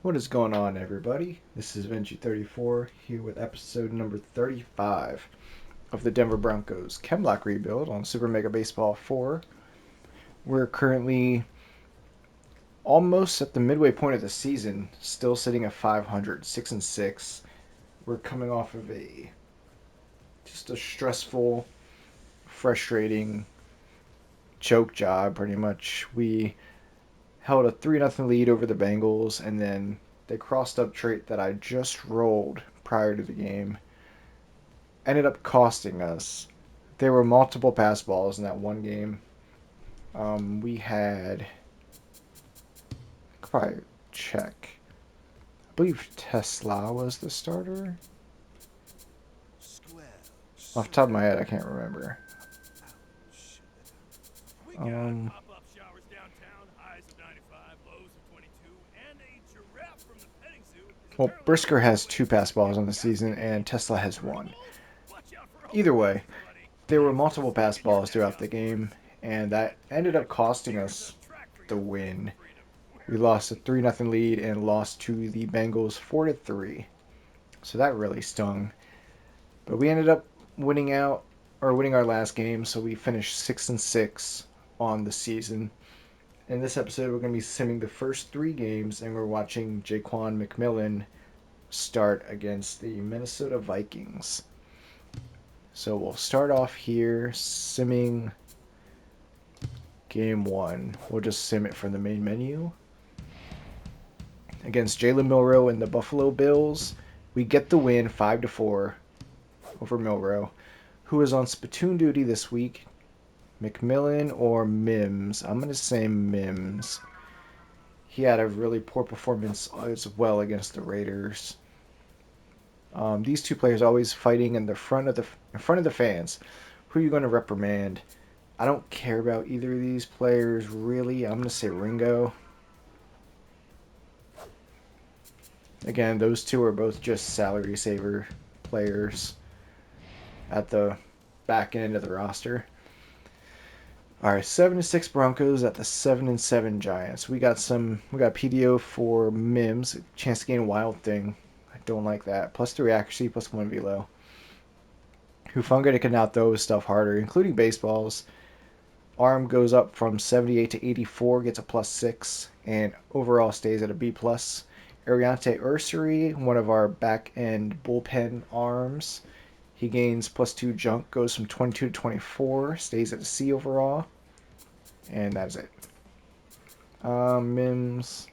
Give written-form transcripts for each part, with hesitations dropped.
What is going on, everybody? This is Vinci34 here with episode number 35 of the Denver Broncos ChemLock Rebuild on Super Mega Baseball 4. We're currently almost at the midway point of the season, still sitting at 500, 6-6. We're coming off of just a stressful, frustrating choke job, pretty much. We held a 3-0 lead over the Bengals, and then they crossed up trait that I just rolled prior to the game ended up costing us. There were multiple pass balls in that one game. We had, I could probably check. I believe Tesla was the starter. Off the top of my head, I can't remember. Um, well, Brisker has 2 pass balls on the season, and Tesla has 1. Either way, there were multiple pass balls throughout the game, and that ended up costing us the win. We lost a 3-0 lead and lost to the Bengals 4-3. So that really stung. But we ended up winning our last game, so we finished 6-6 on the season. In this episode, we're going to be simming the first 3 games, and we're watching Jaquan McMillan start against the Minnesota Vikings. So we'll start off here simming game 1. We'll just sim it from the main menu. Against Jalen Milroe and the Buffalo Bills, we get the win 5-4 over Milroe, who is on spittoon duty this week. McMillan or Mims? I'm going to say Mims. He had a really poor performance as well against the Raiders. These two players always fighting in front of the fans. Who are you going to reprimand? I don't care about either of these players really. I'm going to say Ringo. Again, those two are both just salary saver players at the back end of the roster. All right, 7-6 Broncos at the 7-7 Giants. We got PDO for Mims, chance to gain Wild Thing. I don't like that. +3 accuracy, +1 velo. Hufanga to can now throw his stuff harder, including baseballs. Arm goes up from 78 to 84, gets a +6, and overall stays at a B+. Ariante Ursary, one of our back-end bullpen arms. He gains +2 junk, goes from 22 to 24, stays at a C overall. And that's it. Mims.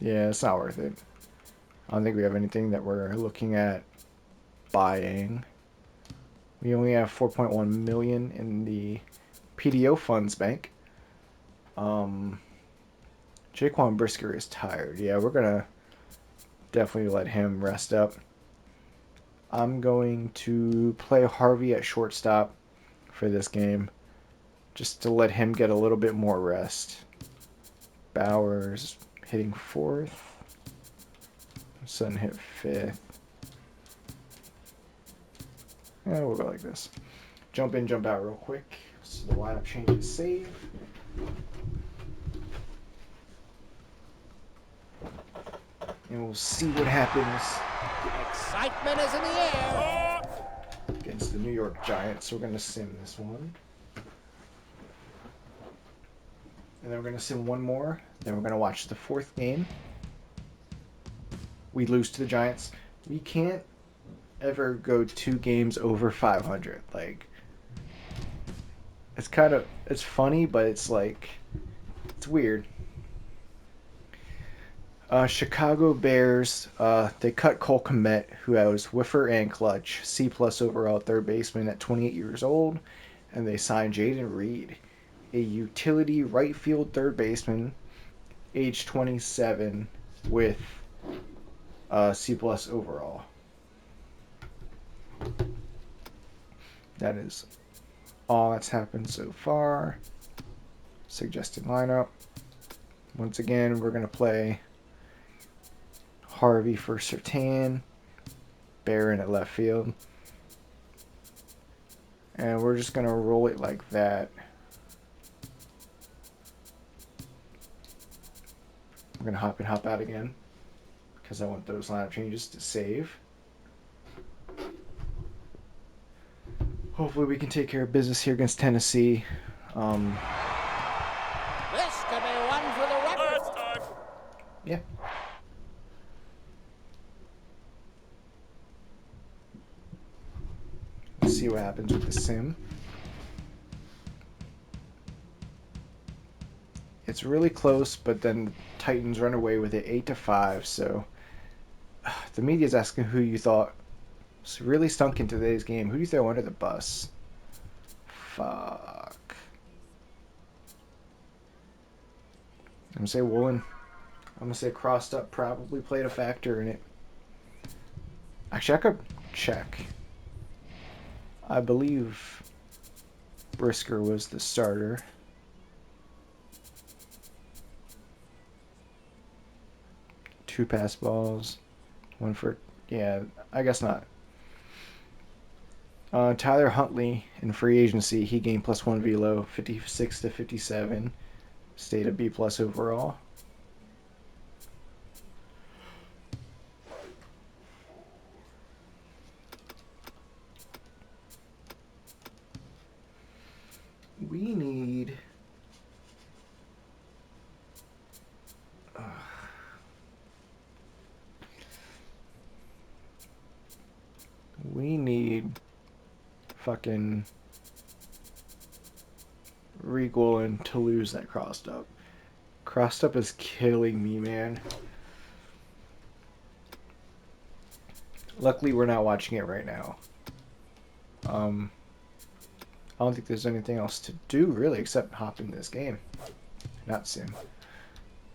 Yeah, it's not worth it. I don't think we have anything that we're looking at buying. We only have 4.1 million in the PDO funds bank. Jaquan Brisker is tired. Yeah, we're gonna definitely let him rest up. I'm going to play Harvey at shortstop for this game, just to let him get a little bit more rest. Bowers hitting 4th. Sun hit 5th. Yeah, we'll go like this. Jump in, jump out real quick. So the lineup change is save. And we'll see what happens. Excitement is in the air. Against the New York Giants. We're going to sim this one. And then we're going to sim one more. Then we're going to watch the 4th game. We lose to the Giants. We can't ever go 2 games over 500. Like, it's funny, but it's weird. Chicago Bears, they cut Cole Kmet, who has whiffer and clutch, C+ overall third baseman at 28 years old, and they signed Jaden Reed, a utility right field third baseman, age 27, with C+ overall. That is all that's happened so far. Suggested lineup. Once again, we're going to play Harvey for Sertan, Barron at left field. And we're just going to roll it like that. I'm going to hop in, hop out again, because I want those lineup changes to save. Hopefully we can take care of business here against Tennessee. This could be one for the record. Yeah. Let's see what happens with the sim. It's really close, but then the Titans run away with it 8-5. So the media's asking who you thought really stunk in today's game. Who do you throw under the bus? Fuck. I'm gonna say Woolen. I'm gonna say Crossed Up probably played a factor in it. Actually, I could check. I believe Brisker was the starter. Two pass balls. One for... Yeah, I guess not. Tyler Huntley in free agency, he gained +1 velo, 56-57. Stayed a B+ overall. We need... we need fucking Regal to lose that Crossed Up. Crossed Up is killing me, man. Luckily, we're not watching it right now. I don't think there's anything else to do, really, except hop in this game. Not sim.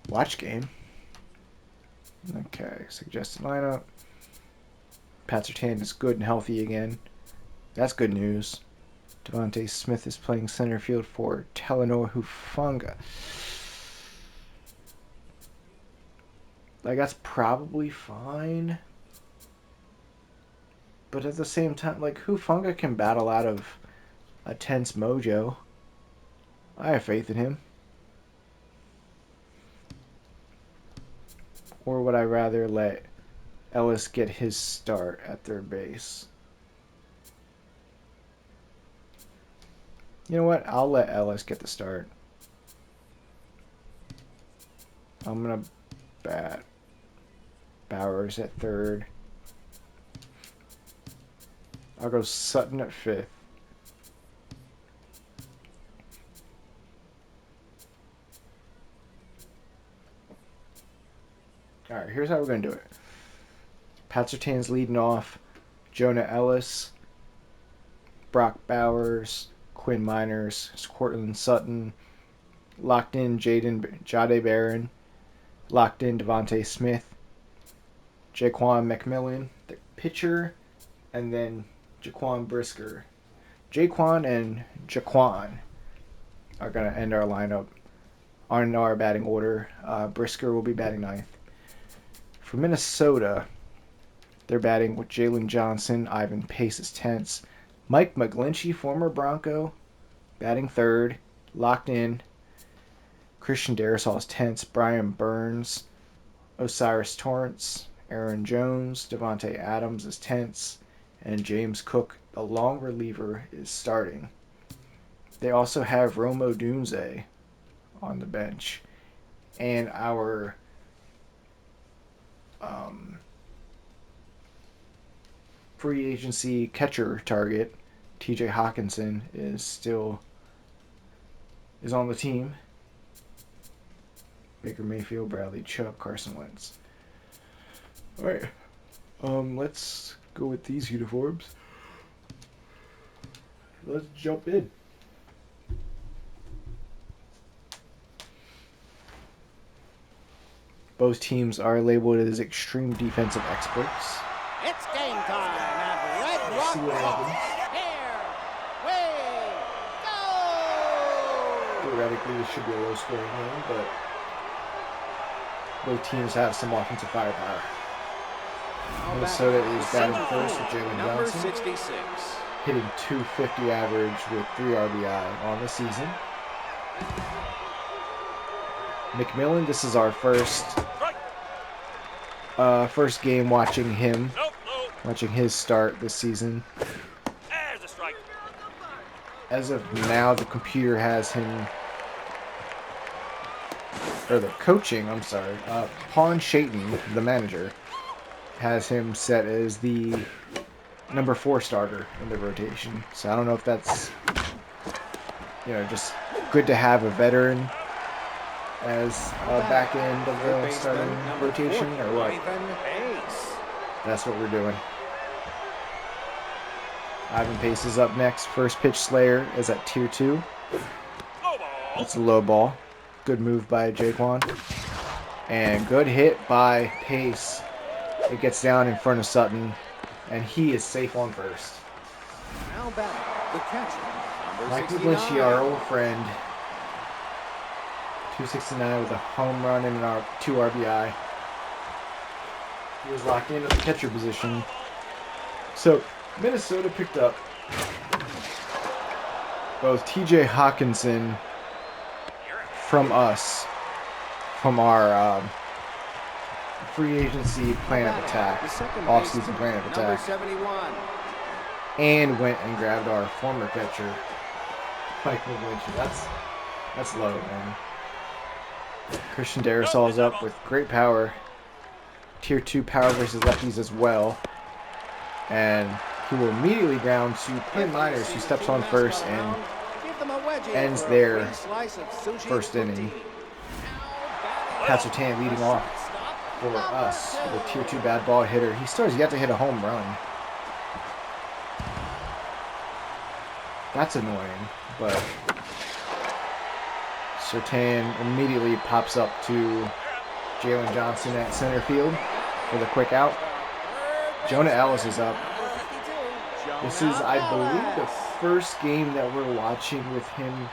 Watch game. Okay, suggested lineup. Pat Surtain is good and healthy again. That's good news. Devontae Smith is playing center field for Talanoa Hufanga. Like, that's probably fine. But at the same time, like, Hufanga can battle out of a tense mojo. I have faith in him. Or would I rather let Ellis get his start at third base? You know what? I'll let Ellis get the start. I'm going to bat Bowers at third. I'll go Sutton at fifth. Alright, here's how we're going to do it. Pat Surtain's leading off. Jonah Ellis, Brock Bowers, Quinn Miners, Courtland Sutton, locked in Jade Barron, locked in Devontae Smith, Jaquan McMillan, the pitcher, and then Jaquan Brisker. Jaquan and Jaquan are going to end our lineup on our batting order. Brisker will be batting ninth. For Minnesota, they're batting with Jalen Johnson, Ivan Pace is tense, Mike McGlinchey, former Bronco, batting third, locked in. Christian Darrisaw is tense, Brian Burns, Osiris Torrance, Aaron Jones, Devontae Adams is tense, and James Cook, the long reliever, is starting. They also have Romo Dunze on the bench. And our free agency catcher target, TJ Hawkinson, is on the team. Baker Mayfield, Bradley Chubb, Carson Wentz. Alright. Let's go with these uniforms. Let's jump in. Both teams are labeled as extreme defensive experts. It's game time at Red Rock See what Park. happens. Here we go! Theoretically, this should be a low-scoring game, but both teams have some offensive firepower. Minnesota is batting first with Jalen Number Johnson, 66. hitting .250 average with 3 RBI on the season. McMillan, this is our first game watching him, watching his start this season. There's a strike. As of now, the computer has him, or the coaching, I'm sorry, Pawn Shayton, the manager, has him set as the number 4 starter in the rotation. So I don't know if that's, just good to have a veteran as a back end of the starting rotation, or what. That's what we're doing. Ivan Pace is up next. First pitch Slayer is at tier 2. That's a low ball. Good move by Jaquan. And good hit by Pace. It gets down in front of Sutton, and he is safe on first. Now batting, the catcher, Mikey Blinchy, our old friend, 269 with a home run and 2 RBI. He was locked into the catcher position. So Minnesota picked up both TJ Hawkinson from us, from our free agency plan of attack, off-season plan of attack, and went and grabbed our former catcher, Mike McGlinchey. That's low, man. Christian Darrisaw is up with great power. Tier 2 power versus lefties as well. And he will immediately ground to Quinn Miners, who steps on first and ends their first inning. Pat Surtain leading off for us with tier 2 bad ball hitter. He still has yet to hit a home run. That's annoying, but Surtain immediately pops up to Jalen Johnson at center field for the quick out. Jonah Ellis is up. This is, I believe, the first game that we're watching with him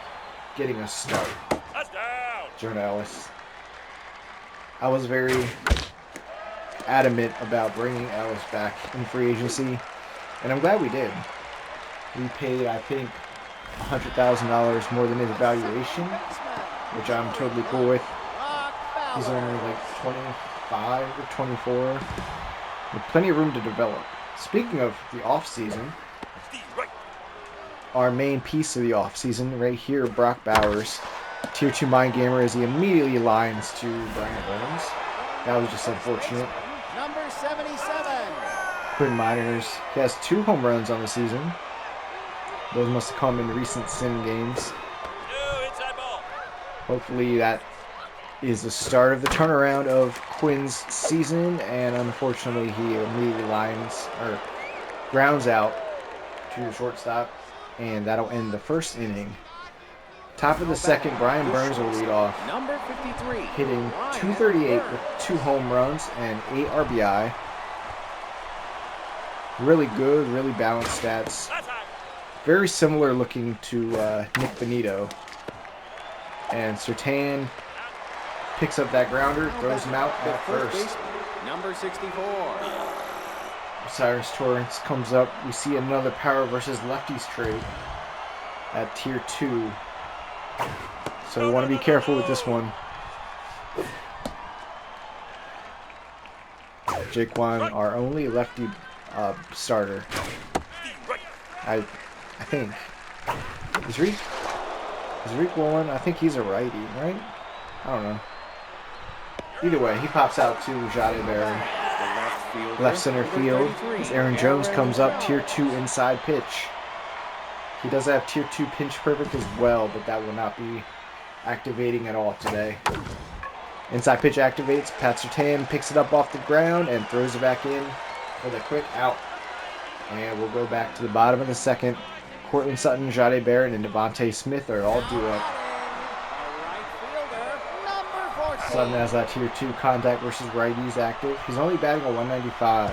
getting a start. Jonah Ellis. I was very adamant about bringing Ellis back in free agency, and I'm glad we did. We paid, I think, $100,000 more than his evaluation, which I'm totally cool with. He's only like 25 or 24, with plenty of room to develop. Speaking of the off-season, our main piece of the off-season right here, Brock Bowers, tier 2 mind gamer, as he immediately lines to Brian Burns. That was just unfortunate. Number 77. Quinn Miners, he has 2 home runs on the season. Those must have come in recent sim games. Hopefully that is the start of the turnaround of Quinn's season, and unfortunately he immediately grounds out to the shortstop, and that'll end the first inning. Top of the second, Brian Burns will lead off, Number 53. hitting .238 with 2 home runs and 8 RBI. Really good, really balanced stats. Very similar looking to Nick Benito. And Surtain picks up that grounder, throws him out at first. Number 64. Cyrus Torrance comes up. We see another power versus lefties trade at tier 2. So we want to be careful with this one. Jaquan, our only lefty starter. I think. Is Reek Woolen? I think he's a righty, right? I don't know. Either way, he pops out to Jade Barron. Left center field. As Aaron Jones comes up, tier 2 inside pitch. He does have tier 2 pinch perfect as well, but that will not be activating at all today. Inside pitch activates. Pat Surtain picks it up off the ground and throws it back in for the quick out. And we'll go back to the bottom of the second. Cortland Sutton, Jade Barron, and Devontae Smith are all due up. Sutton has that tier 2 contact versus righties active. He's only batting a 195.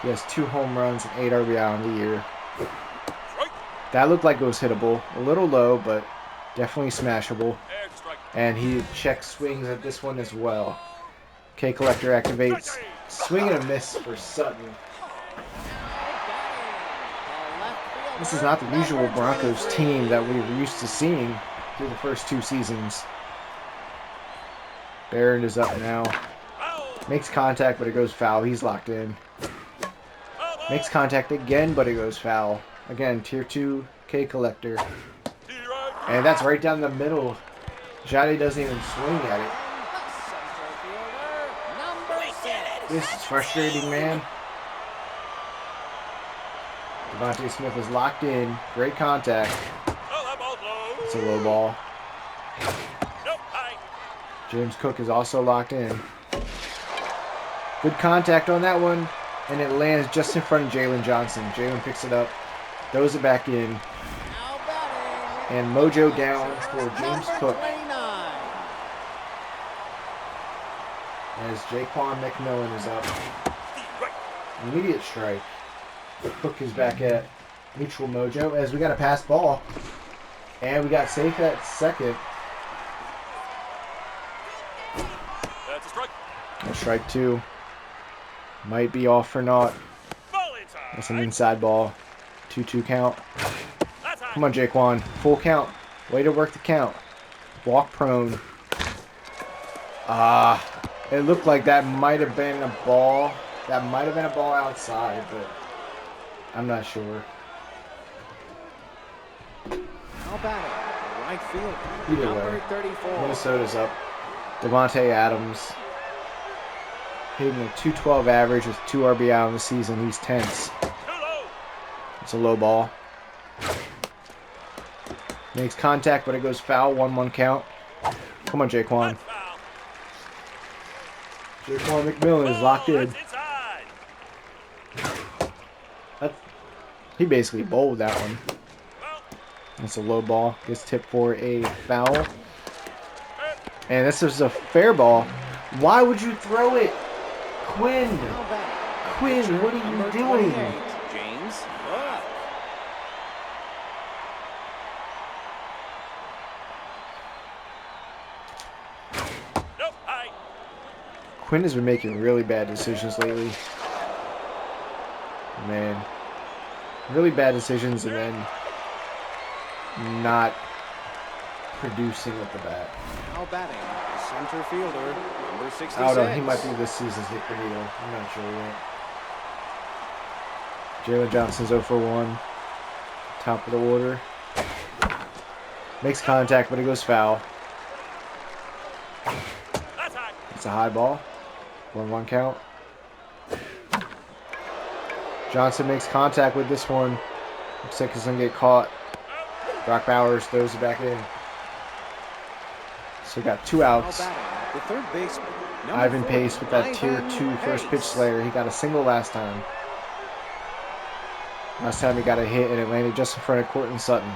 He has 2 home runs and 8 RBI on the year. That looked like it was hittable. A little low, but definitely smashable. And he check swings at this one as well. K Collector activates. Swing and a miss for Sutton. This is not the usual Broncos team that we were used to seeing through the first 2 seasons. Barron is up now. Foul. Makes contact, but it goes foul. He's locked in. Foul ball. Makes contact again, but it goes foul. Again, tier 2 K collector. Zero. And that's right down the middle. Jade doesn't even swing at it. Center fielder, number 6. This is frustrating, man. Devontae Smith is locked in. Great contact. Oh, that ball's low. It's a low ball. Nope, high. James Cook is also locked in. Good contact on that one. And it lands just in front of Jalen Johnson. Jalen picks it up. Throws it back in. Now batting. And mojo down for James Number Cook. 29. As Jaquan McMillan is up. Right. Immediate strike. Cook is back at neutral mojo as we got a pass ball. And we got safe at second. That's a strike. And strike 2. Might be off or not. Ball inside. That's an inside ball. 2-2 count. That's high. Come on, Jaquan. Full count. Way to work the count. Walk prone. It looked like that might have been a ball. That might have been a ball outside, but I'm not sure. Now batting. Right field. Either Number way, 34. Minnesota's up. Devontae Adams hitting a 212 average with 2 RBI on the season. He's tense. Too low. It's a low ball. Makes contact, but it goes foul. 1-1 count. Come on, Jaquan. That's foul. Jaquan McMillan is locked in. That's inside. He basically bowled that one. Foul. It's a low ball. Gets tipped for a foul. And this is a fair ball. Why would you throw it? Quinn! Now batting. Quinn, what are you Number doing? 28, James Cook. Nope, high. Quinn has been making really bad decisions lately. Man. Really bad decisions and then not producing with the bat. Now batting. Center fielder, number 66. I don't know. He might be this season's Nick Benito. I'm not sure yet. Jalen Johnson's 0 for 1. Top of the order. Makes contact, but it goes foul. That's high. It's a high ball. 1-1 count. Johnson makes contact with this one. Looks like he's going to get caught. Brock Bowers throws it back in. So we got 2 Now outs. batting. The third baseman, number Ivan 40, Pace with that tier Ivan 2 first pitch Pace. slayer. He got a single last time. Last time he got a hit and it landed just in front of Cortland Sutton.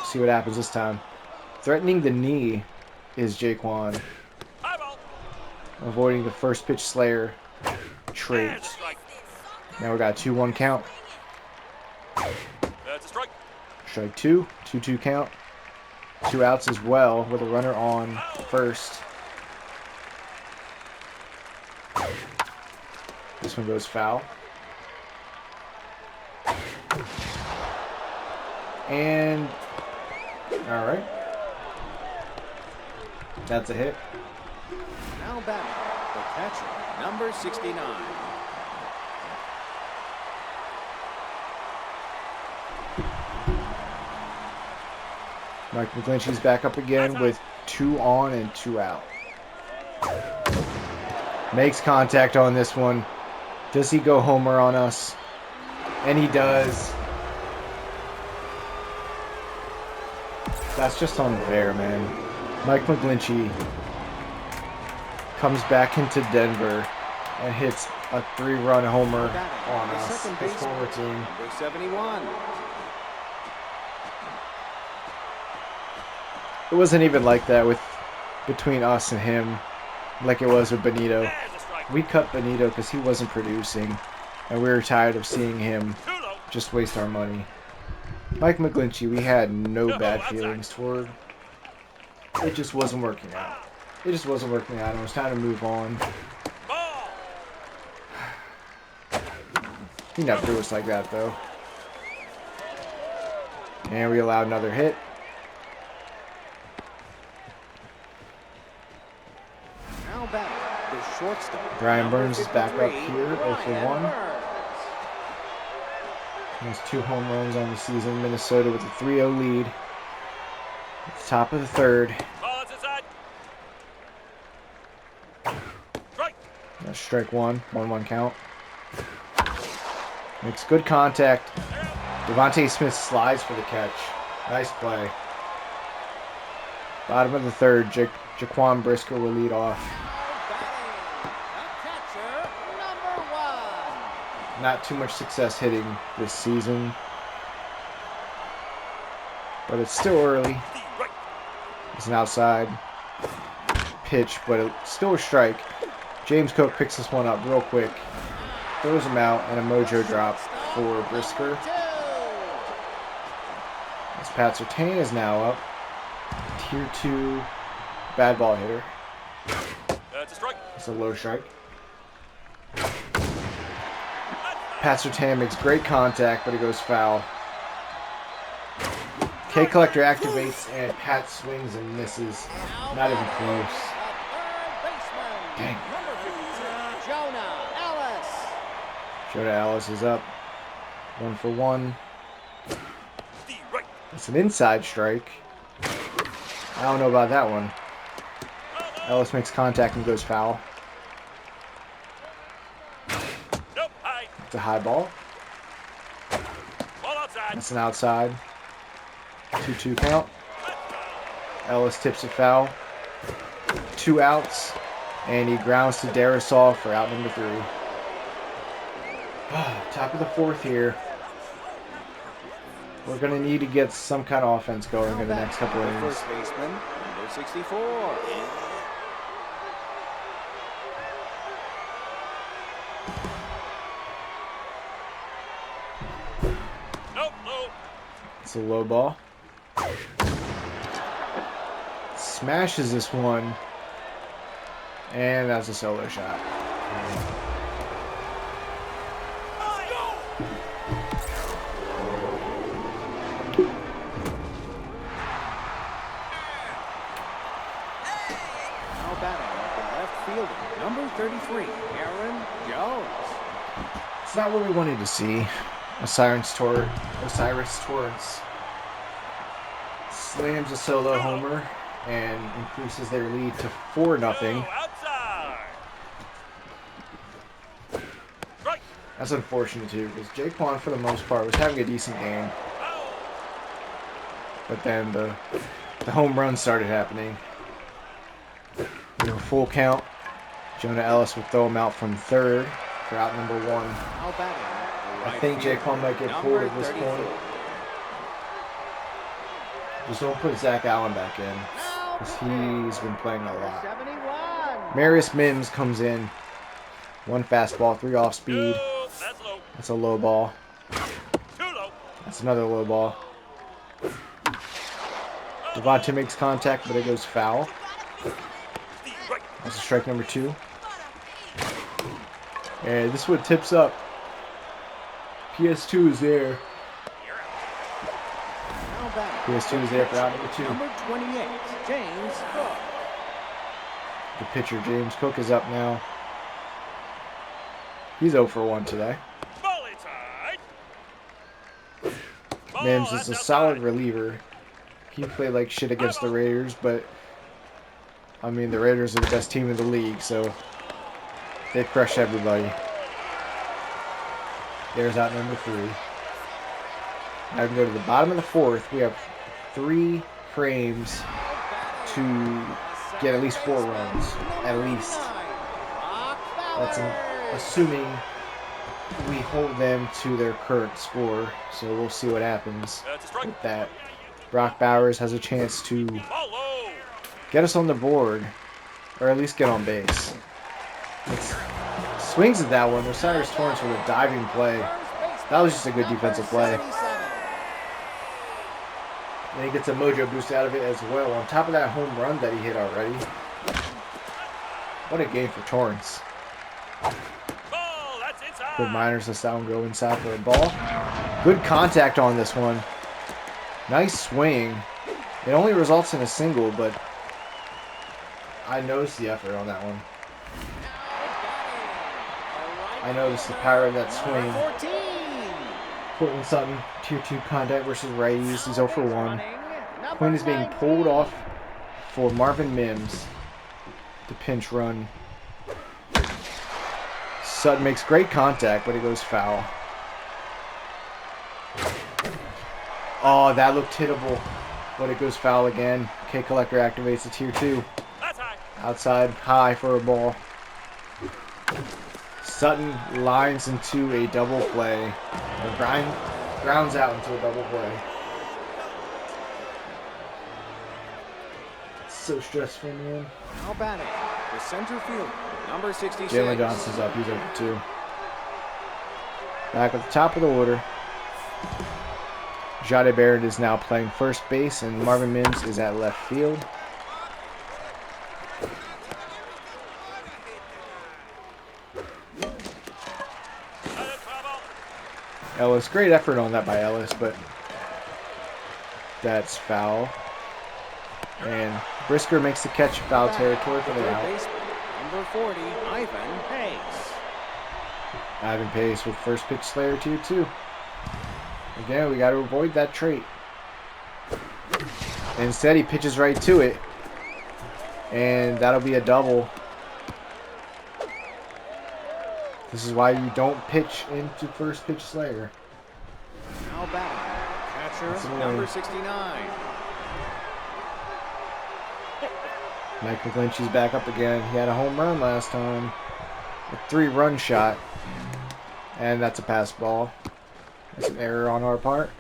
See what happens this time. Threatening the knee is Jaquan. High ball. Avoiding the first pitch slayer trait. There's a strike. Now we got a 2-1 count. That's a strike. Strike 2. 2-2 count. 2 outs as well with a runner on first. This one goes foul. And all right, that's a hit. Now batting. The catcher, number 69. Mike McGlinchey's back up again with 2 on and 2 out. Makes contact on this one. Does he go homer on us? And he does. That's just unfair, man. Mike McGlinchey comes back into Denver and hits a 3-run homer on The us. second His baseman, former team. number 71. It wasn't even like that between us and him, like it was with Benito. There's a strike. We cut Benito because he wasn't producing, and we were tired of seeing him Too low. just waste our money. Mike McGlinchey, we had no bad feelings toward. It just wasn't working out. It just wasn't working out. It was time to move on. Ball. He never do us like that, though. And we allowed another hit. batting, the shortstop. Brian number Burns is back up 53, here, 0 for Brian 1. Burns. He has 2 home runs on the season. Minnesota with a 3-0 lead. At the top of the third. Ball is inside. Strike. That's strike 1. 1-1 count. Makes good contact. Devontae Smith slides for the catch. Nice play. Bottom of the third, Jaquan Brisker will lead off. The catcher, number 1. Not too much success hitting this season, but it's still early. Right. It's an outside pitch, but it's still a strike. James Cook picks this one up real quick, throws him out, and a mojo drop for Brisker. As Pat Surtain is now up. Tier 2 bad ball hitter. That's a strike. It's a low strike. Pat Surtain makes great contact, but it goes foul. K Collector activates, and Pat swings and misses. Not even close. Dang. Number 52, Jonah Ellis. Jonah Ellis is up. 1 for 1. Right. It's an inside strike. I don't know about that one. Ellis makes contact and goes foul. Nope. High. It's a high ball. Ball outside. That's an outside. 2-2 count. Ellis tips it foul. 2 outs. And he grounds to Darrisaw for out number 3. Top of the 4th here. We're going to need to get some kind of offense going in the next couple of innings. First baseman, number 64. Nope. Low. It's a low ball. Smashes this one. And that's a solo shot. Now batting at the left fielder, number 33, Aaron Jones. It's not what we wanted to see. Osiris Torrance slams a solo homer and increases their lead to 4-0. Oh, outside. Strike. That's unfortunate too, because Jaquan, for the most part, was having a decent game. Foul. But then the home run started happening. Full count. Jonah Ellis will throw him out from third for out number 1. Now batting at the I right think fielder, Jaquan might get pulled number at this 34. point. Just don't put Zach Allen back in, because he's been playing a lot. 71. Marius Mims comes in. 1 fastball, 3 off speed. No, that's low. That's a low ball. Too low. That's another low ball. Devontae makes contact, but it goes foul. Right. That's a strike number 2. And this one tips up. PS2 is there. Now batting. PS2 is there for out number 2. Number 28, James Cook. The pitcher, James Cook, is up now. He's 0 for 1 today. Ball inside. Ball, Mims is that's a outside. solid reliever. He played like shit against the Raiders, but I mean, the Raiders are the best team in the league, so they crush everybody. There's out number 3. Now we can go to the bottom of the 4th. We have 3 frames to get at least 4 runs. At least. That's assuming we hold them to their current score. So we'll see what happens That's a strike. with that. Brock Bowers has a chance to Ball low. get us on the board, or at least get on base. Swings at that one. Osiris Torrance with a diving play. That was just a good defensive play. And he gets a mojo boost out of it as well, on top of that home run that he hit already. What a game for Torrance. Ball, that's inside. Good Miners lets that one go inside for a ball. Good contact on this one. Nice swing. It only results in a single, but I noticed the effort on that one. I noticed the power of that swing. Number 14. Cortland Sutton, tier 2 contact versus righties. He's 0 for 1. Running, number Quinn is being 19. pulled off for Marvin Mims. The pinch run. Sutton makes great contact, but it goes foul. Oh, that looked hittable, but it goes foul again. K Collector activates the tier 2. That's high. Outside, high for a ball. Sutton lines into a double play. Or grounds out into a double play. It's so stressful, man. Now batting, the center fielder, number 66. Jalen Johnson's up. He's over 2. Back at the top of the order. Jade Barrett is now playing first base, and Marvin Mims is at left field. Ellis, great effort on that by Ellis, but that's foul. And Brisker makes the catch, foul territory for the out. Number 40, Ivan Pace. Ivan Pace with first pitch Slayer tier 2. Again, we got to avoid that trait. Instead, he pitches right to it. And that'll be a double. This is why you don't pitch into first pitch Slayer. Now batting, catcher, number 69. Mike McGlinchey's back up again. He had a home run last time. A 3-run shot. And that's a pass ball. That's an error on our part.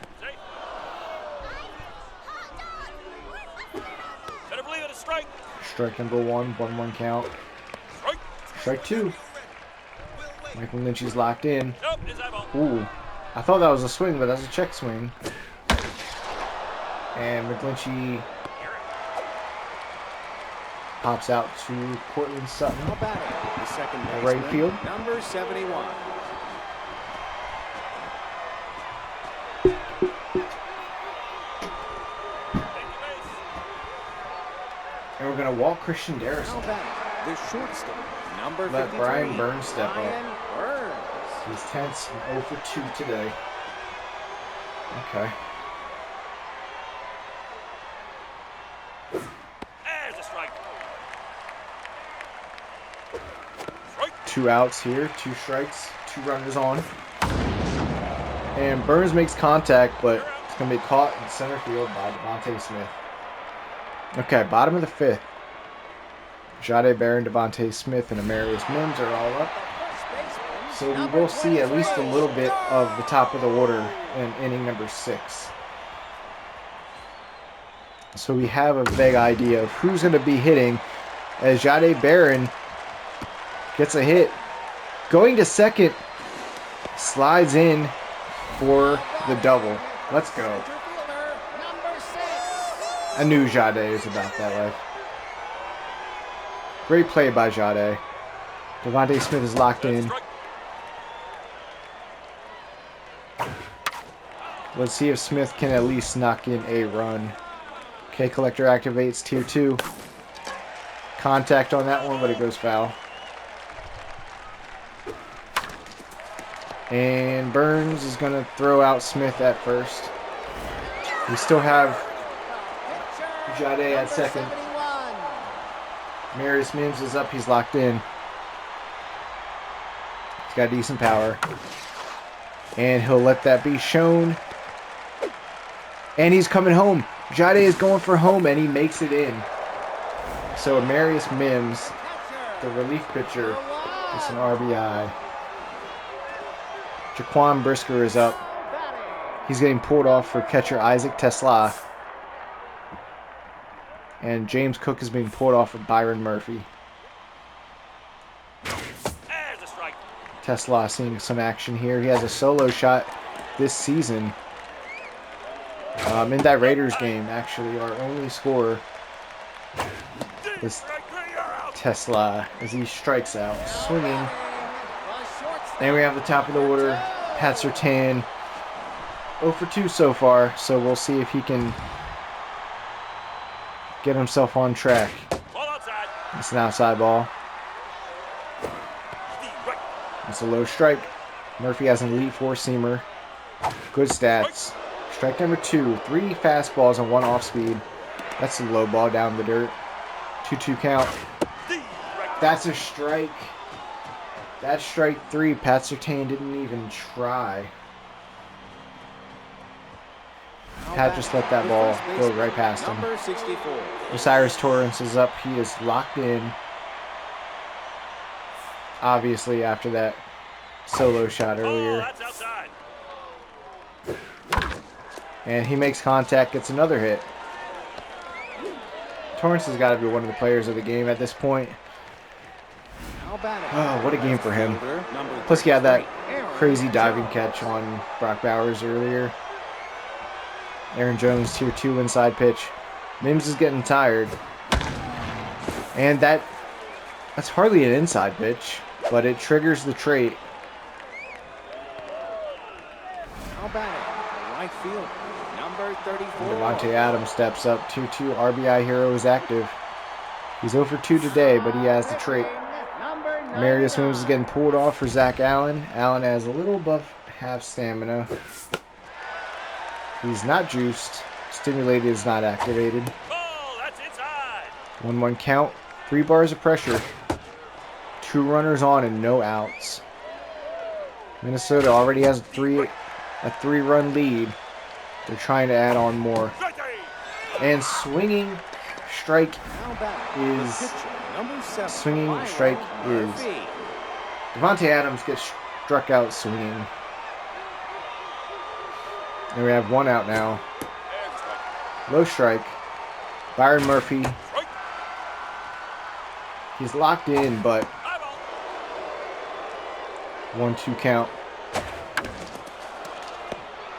Strike number 1, 1-1 count. Strike 2. Michael Lynch's locked in. Ooh, I thought that was a swing, but that's a check swing. And McGlinchey pops out to Cortland Sutton. The second At right field. Number 71. And we're going to walk Christian Darrison. The shortstop, number 53. Let Brian Burns step Brian up. Burns. He's tense and 0 for 2 today. Okay. There's a strike. 2 outs here, 2 strikes, 2 runners on. And Burns makes contact, but it's going to be caught in center field by Devontae Smith. Okay, bottom of the 5th. Jade Barron, Devontae Smith, and Amarius Mims are all up. So we will see at least a little bit of the top of the order in inning number 6. So we have a vague idea of who's going to be hitting as Jade Barron gets a hit. Going to second, slides in for the double. Let's go. I knew Jade was about that life. Great play by Jade. Devontae Smith is locked in. Let's see if Smith can at least knock in a run. K Collector activates tier 2. Contact on that one, but it goes foul. And Burns is going to throw out Smith at first. We still have Jade at second. Marius Mims is up. He's locked in. He's got decent power. And he'll let that be shown. And he's coming home. Jade is going for home, and he makes it in. So Marius Mims, the relief pitcher, is an RBI. Jaquan Brisker is up. He's getting pulled off for catcher Isaac Tesla. And James Cook is being pulled off for Byron Murphy. There's a strike. Tesla seeing some action here. He has a solo shot this season. In that Raiders game, actually, our only scorer was Tesla as he strikes out, swinging. And we have the top of the order, Pat Surtain, 0 for 2 so far, so we'll see if he can get himself on track. Ball outside. It's an outside ball. The right. It's a low strike. Murphy has an elite four-seamer. Good stats. Strike number 2. 3 fastballs and 1 off-speed. That's a low ball down the dirt. 2-2 count. That's a strike. That's strike 3. Pat Surtain didn't even try. Pat just let that ball go right past him. Number 64. Osiris Torrance is up. He is locked in. Obviously, after that solo shot earlier. That's outside. And he makes contact, gets another hit. Torrance has got to be one of the players of the game at this point. Oh, what a game for him. Plus, he had that crazy diving catch on Brock Bowers earlier. Aaron Jones, tier 2 inside pitch. Mims is getting tired. And that's hardly an inside pitch, but it triggers the trait. How about it? The right field. Number 34. Devontae Adams steps up. 2-2 RBI hero is active. He's 0 for 2 today, but he has the trait. Marius Mims is getting pulled off for Zach Allen. Allen has a little above half stamina. He's not juiced. Stimulated is not activated. Oh, that's inside. 1-1 count. 3 bars of pressure. 2 runners on and no outs. Minnesota already has a 3-run lead. They're trying to add on more. And swinging strike is Devontae Adams gets struck out swinging. And we have 1 out now. Low strike. Byron Murphy. He's locked in, but 1-2 count.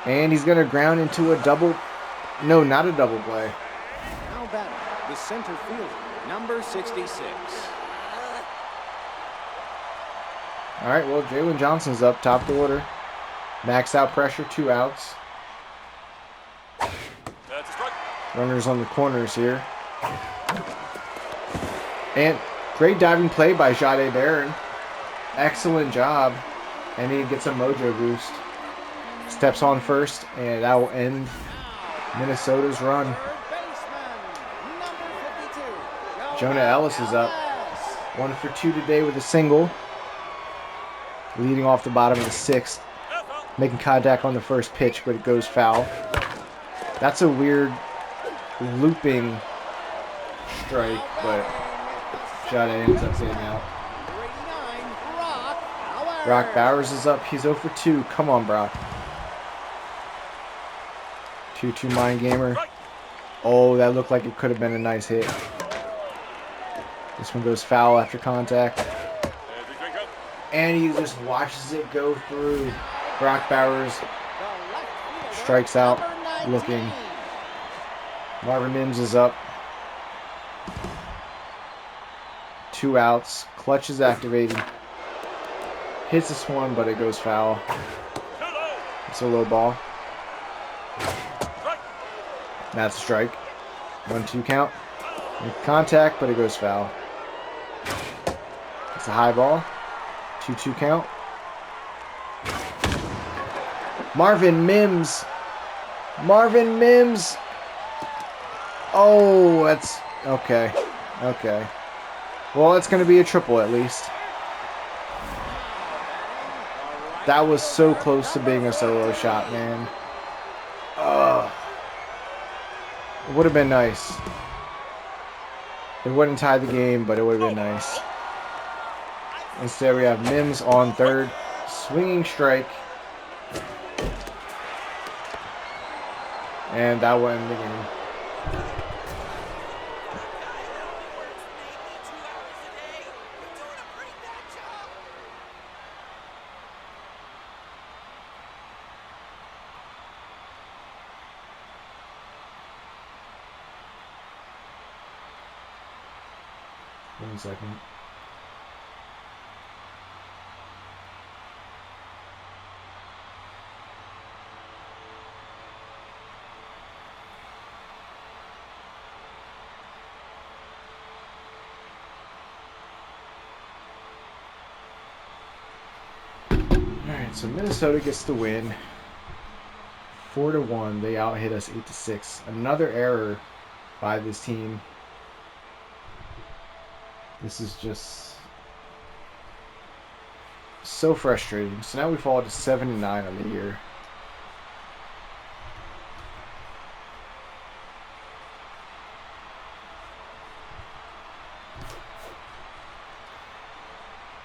And he's going to ground into a double. No, not a double play. How about it? The center fielder, number 66. All right, well, Jalen Johnson's up, top of the order. Max out pressure, 2 outs. That's a strike. Runners on the corners here. And great diving play by Jade Barron. Excellent job. And he gets a mojo boost. Steps on first, and that will end Minnesota's run. Jonah Ellis is up. 1 for 2 today with a single. Leading off the bottom of the 6th. Making contact on the first pitch, but it goes foul. That's a weird looping strike, but Jade ends up getting out. Brock Bowers is up. He's 0 for 2. Come on, Brock. 2-2 mind gamer. Oh, that looked like it could have been a nice hit. This one goes foul after contact. And he just watches it go through. Brock Bowers strikes out looking. Marvin Mims is up. 2 outs. Clutch is activated. Hits this one, but it goes foul. It's a low ball. That's a strike. 1-2 count. Make contact, but it goes foul. It's a high ball. 2-2 count. Marvin Mims. Marvin Mims. Oh, that's okay. Okay. Well, it's going to be a triple at least. That was so close to being a solo shot, man. It would have been nice. It wouldn't tie the game, but it would have been nice. Instead, we have Mims on third. Swinging strike. And that will end the game. One second. So Minnesota gets the win. 4-1. They out hit us 8-6. Another error by this team. This is just so frustrating. So now we fall to 7-9 on the year.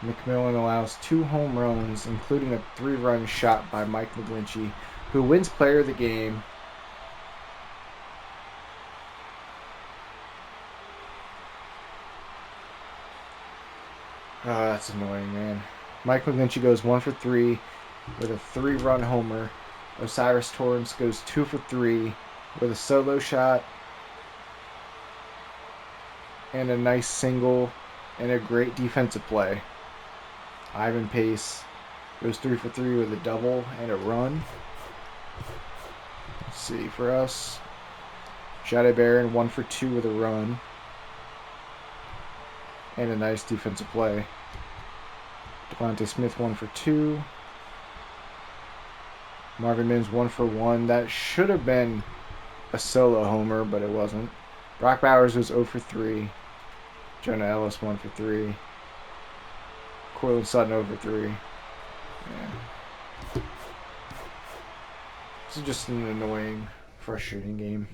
McMillan allows 2 home runs, including a 3-run shot by Mike McGlinchey, who wins Player of the Game. Oh, that's annoying, man. Mike McGlinchey goes 1 for 3 with a 3-run homer. Osiris Torrance goes 2 for 3 with a solo shot and a nice single and a great defensive play. Ivan Pace goes 3 for 3 with a double and a run. Let's see, for us, Jade Barron 1 for 2 with a run and a nice defensive play. Devontae Smith 1 for 2. Marvin Mims 1 for 1. That should have been a solo homer, but it wasn't. Brock Bowers was 0 for 3. Jonah Ellis 1 for 3. Cortland Sutton 0 for 3. Yeah. This is just an annoying, frustrating game.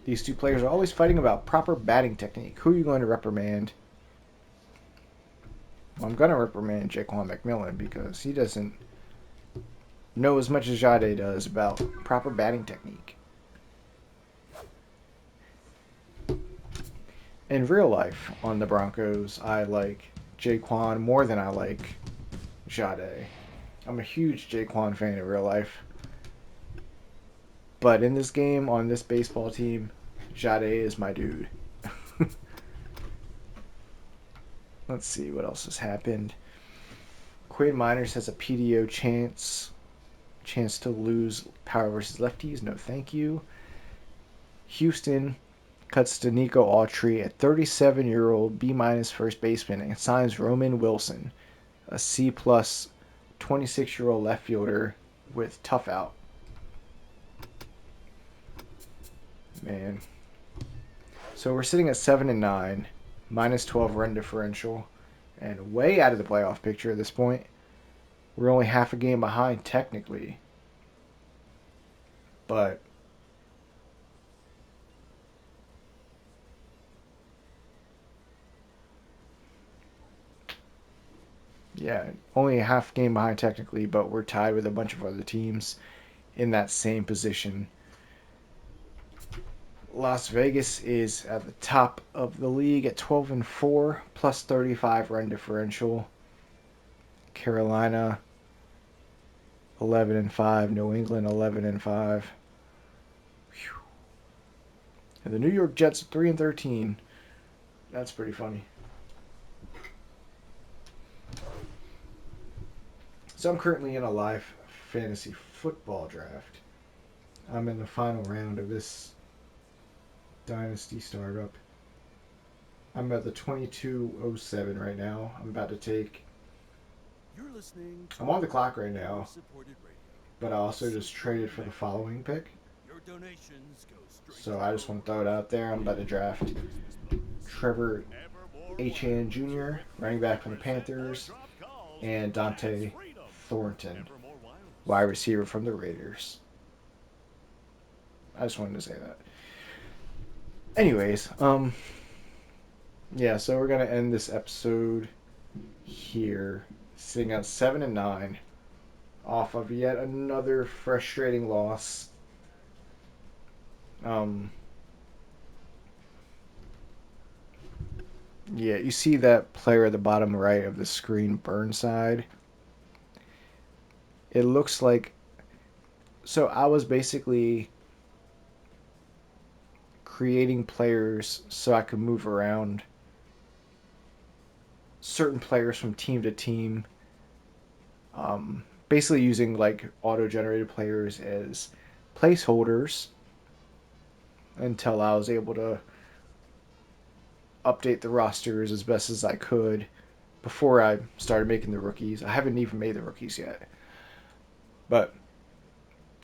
These two players are always fighting about proper batting technique. Who are you going to reprimand? Well, I'm going to reprimand Jaquan McMillan because he doesn't know as much as Jade does about proper batting technique. In real life on the Broncos, I like Jaquan more than I like Jade. I'm a huge Jaquan fan in real life. But in this game, on this baseball team, Jade is my dude. Let's see what else has happened. Quinn Miners has a PDO chance. Chance to lose power versus lefties. No thank you. Houston cuts to Nico Autry, a 37-year-old B- first baseman, and signs Roman Wilson, a C+ 26-year-old left fielder with tough out. Man. So we're sitting at 7-9, minus 12 run differential, and way out of the playoff picture at this point. We're only half a game behind technically, but yeah, only a half game behind technically, but we're tied with a bunch of other teams in that same position. Las Vegas is at the top of the league at 12-4, plus 35 run differential. Carolina 11-5, New England 11-5. And the New York Jets 3-13. That's pretty funny. So I'm currently in a live fantasy football draft. I'm in the final round of this dynasty startup. I'm at the 2207 right now. I'm about to take. I'm on the clock right now, but I also just traded for the following pick. So I just want to throw it out there. I'm about to draft Trevor Etienne Jr., running back from the Panthers, and Dante Thornton, wide receiver from the Raiders. I just wanted to say that. Anyways, yeah, so we're gonna end this episode here, sitting at 7-9, off of yet another frustrating loss. Yeah, you see that player at the bottom right of the screen, Burnside. It looks like. So I was basically creating players so I could move around certain players from team to team. Basically using like auto-generated players as placeholders until I was able to update the rosters as best as I could before I started making the rookies. I haven't even made the rookies yet. But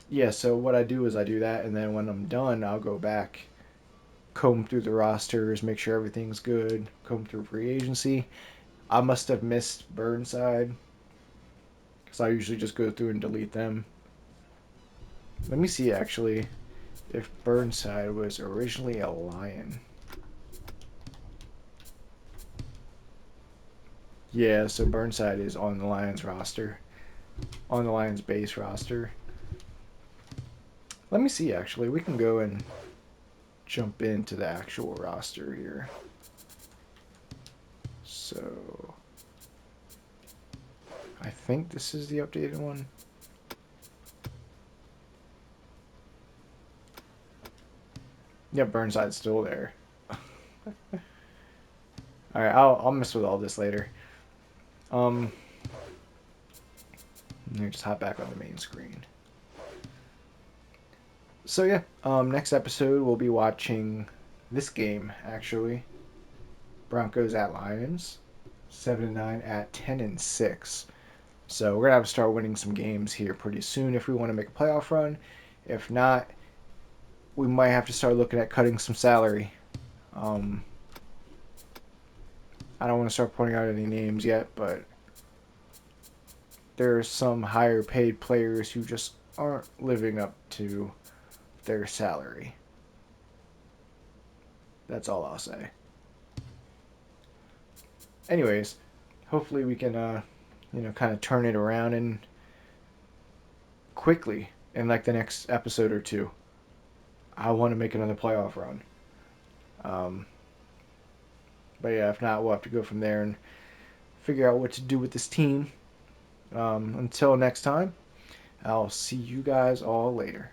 yeah, so what I do is I do that, and then when I'm done, I'll go back, comb through the rosters, make sure everything's good, comb through free agency. I must have missed Burnside because I usually just go through and delete them. Let me see actually if Burnside was originally a Lion. Yeah, so Burnside is on the Lions roster, on the Lions base roster. Let me see actually. We can go and jump into the actual roster here. So I think this is the updated one. Yeah, Burnside's still there. All right, I'll mess with all this later. Let me just hop back on the main screen. So yeah, next episode we'll be watching this game actually. Broncos at Lions, 7-9 at 10-6. So we're gonna have to start winning some games here pretty soon if we want to make a playoff run. If not, we might have to start looking at cutting some salary. I don't want to start pointing out any names yet, but there are some higher paid players who just aren't living up to their salary. That's all I'll say. Anyways, hopefully we can, kind of turn it around and quickly in like the next episode or two. I want to make another playoff run. But yeah, if not, we'll have to go from there and figure out what to do with this team. Until next time, I'll see you guys all later.